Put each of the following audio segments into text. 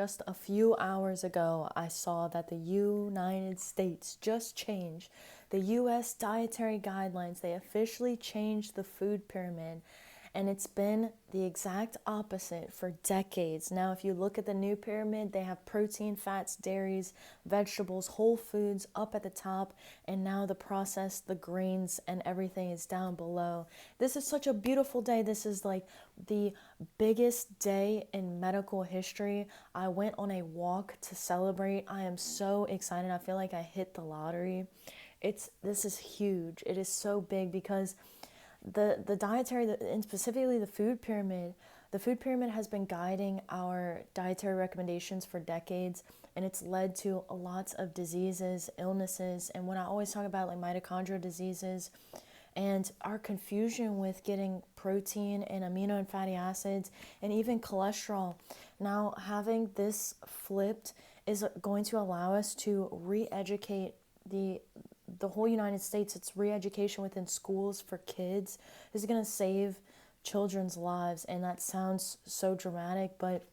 Just a few hours ago, I saw that the United States just changed the US dietary guidelines. They officially changed the food pyramid, and it's been the exact opposite for decades. Now, if you look at the new pyramid, they have protein, fats, dairies, vegetables, whole foods up at the top, and now the processed, the grains, and everything is down below. This is such a beautiful day. This is like the biggest day in medical history. I went on a walk to celebrate. I am so excited. I feel like I hit the lottery. This is huge. It is so big because the dietary, and specifically the food pyramid has been guiding our dietary recommendations for decades, and it's led to lots of diseases, illnesses, and when I always talk about like mitochondrial diseases and our confusion with getting protein and amino and fatty acids and even cholesterol. Now, having this flipped is going to allow us to re-educate the whole United States. It's re-education within schools for kids. This is going to save children's lives, and that sounds so dramatic, but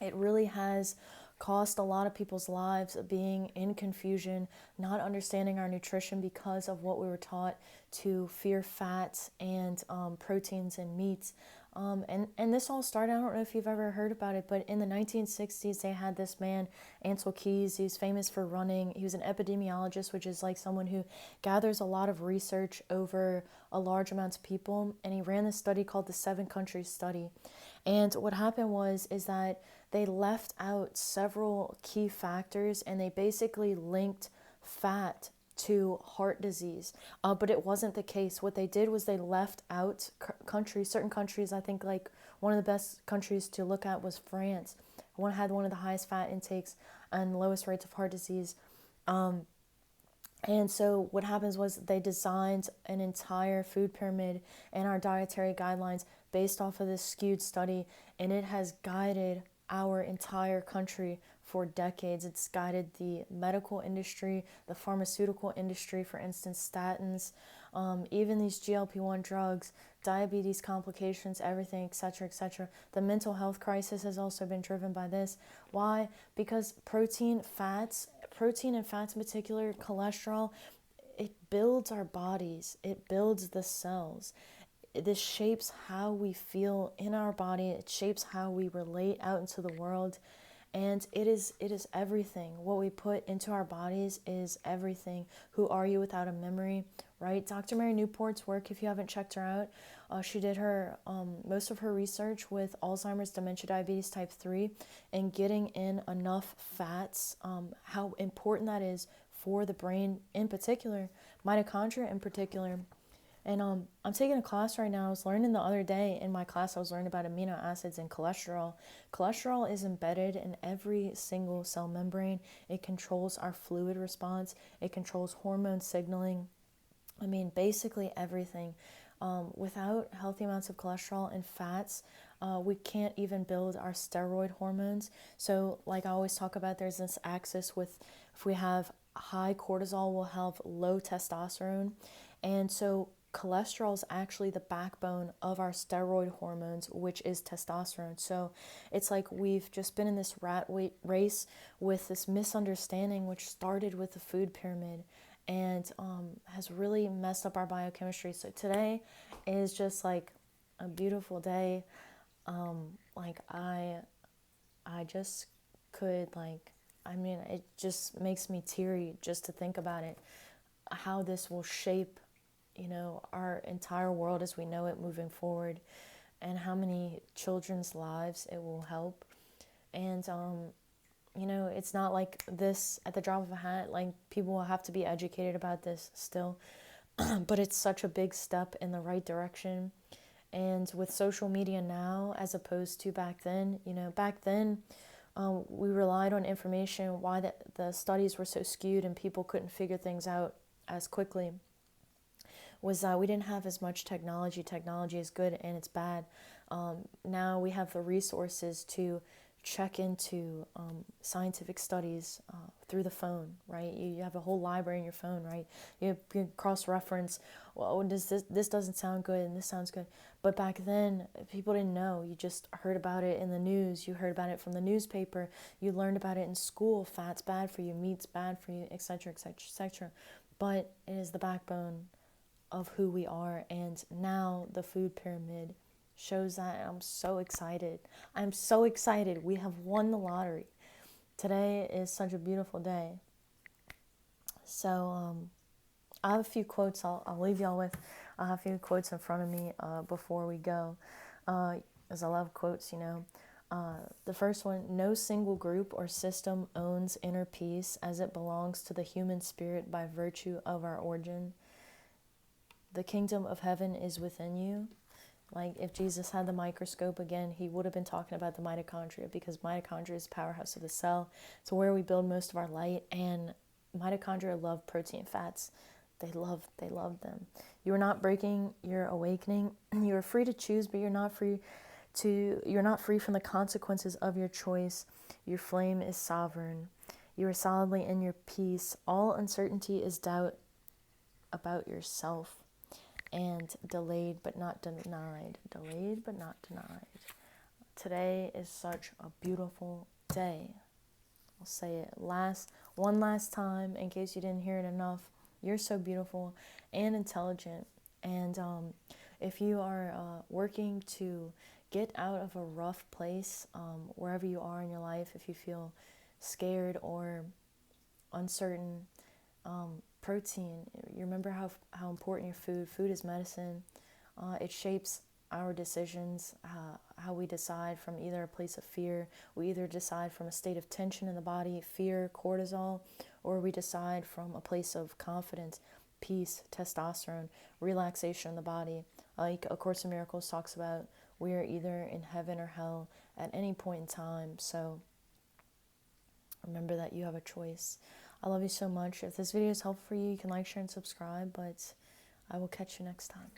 it really has cost a lot of people's lives being in confusion, not understanding our nutrition because of what we were taught to fear fats and proteins and meats. And this all started, I don't know if you've ever heard about it, but in the 1960s, they had this man, Ansel Keys. He's famous for running. He was an epidemiologist, which is like someone who gathers a lot of research over a large amount of people. And he ran this study called the 7 Countries Study. And what happened is that they left out several key factors, and they basically linked fat to heart disease, but it wasn't the case. What they did was they left out certain countries. I think like one of the best countries to look at was France. One had one of the highest fat intakes and lowest rates of heart disease. And so what happens was they designed an entire food pyramid and our dietary guidelines based off of this skewed study, and it has guided our entire country for decades. It's guided the medical industry, the pharmaceutical industry, for instance, statins, even these GLP-1 drugs, diabetes complications, everything, etc., etc. The mental health crisis has also been driven by this. Why? Because protein and fats in particular, cholesterol, it builds our bodies, it builds the cells. This shapes how we feel in our body. It shapes how we relate out into the world. And it is everything. What we put into our bodies is everything. Who are you without a memory, right? Dr. Mary Newport's work, if you haven't checked her out, she did her most of her research with Alzheimer's, dementia, diabetes type 3, and getting in enough fats, how important that is for the brain in particular, mitochondria in particular. And I'm taking a class right now. I was learning the other day in my class, I was learning about amino acids and cholesterol. Cholesterol is embedded in every single cell membrane. It controls our fluid response. It controls hormone signaling. I mean, basically everything. Without healthy amounts of cholesterol and fats, we can't even build our steroid hormones. So like I always talk about, there's this axis with, if we have high cortisol, we'll have low testosterone. And so cholesterol is actually the backbone of our steroid hormones, which is testosterone. So it's like we've just been in this race with this misunderstanding, which started with the food pyramid and has really messed up our biochemistry. So today is just like a beautiful day. Like I just could it just makes me teary just to think about it, how this will shape our entire world as we know it moving forward, and how many children's lives it will help. And it's not like this at the drop of a hat. Like, people will have to be educated about this still, but it's such a big step in the right direction. And with social media now, as opposed to back then, we relied on information. Why the studies were so skewed and people couldn't figure things out as quickly was that we didn't have as much technology. Technology is good and it's bad. Now we have the resources to check into scientific studies through the phone, right? You have a whole library in your phone, right? You can cross-reference, well, this doesn't sound good and this sounds good. But back then, people didn't know. You just heard about it in the news. You heard about it from the newspaper. You learned about it in school. Fat's bad for you, meat's bad for you, etc., etc., etc. But it is the backbone of who we are. And now the food pyramid shows that, and I'm so excited. I'm so excited. We have won the lottery. Today is such a beautiful day. So I have a few quotes I'll leave y'all with. I have a few quotes in front of me before we go, as I love quotes, you know. The first one, no single group or system owns inner peace as it belongs to the human spirit by virtue of our origin. The kingdom of heaven is within you. Like, if Jesus had the microscope again, he would have been talking about the mitochondria, because mitochondria is the powerhouse of the cell. It's where we build most of our light, and mitochondria love protein fats. They love them. You are not breaking your awakening. You are free to choose, but you're not free from the consequences of your choice. Your flame is sovereign. You are solidly in your peace. All uncertainty is doubt about yourself. And delayed but not denied. Delayed but not denied. Today is such a beautiful day. I'll say it one last time in case you didn't hear it enough. You're so beautiful and intelligent. And if you are working to get out of a rough place, wherever you are in your life, if you feel scared or uncertain, protein, you remember how important your food is medicine. It shapes our decisions, how we decide from either a place of fear. We either decide from a state of tension in the body, fear, cortisol, or we decide from a place of confidence, peace, testosterone, relaxation in the body. Like A Course in Miracles talks about, we are either in heaven or hell at any point in time. So remember that you have a choice. I love you so much. If this video is helpful for you, you can like, share, and subscribe, but I will catch you next time.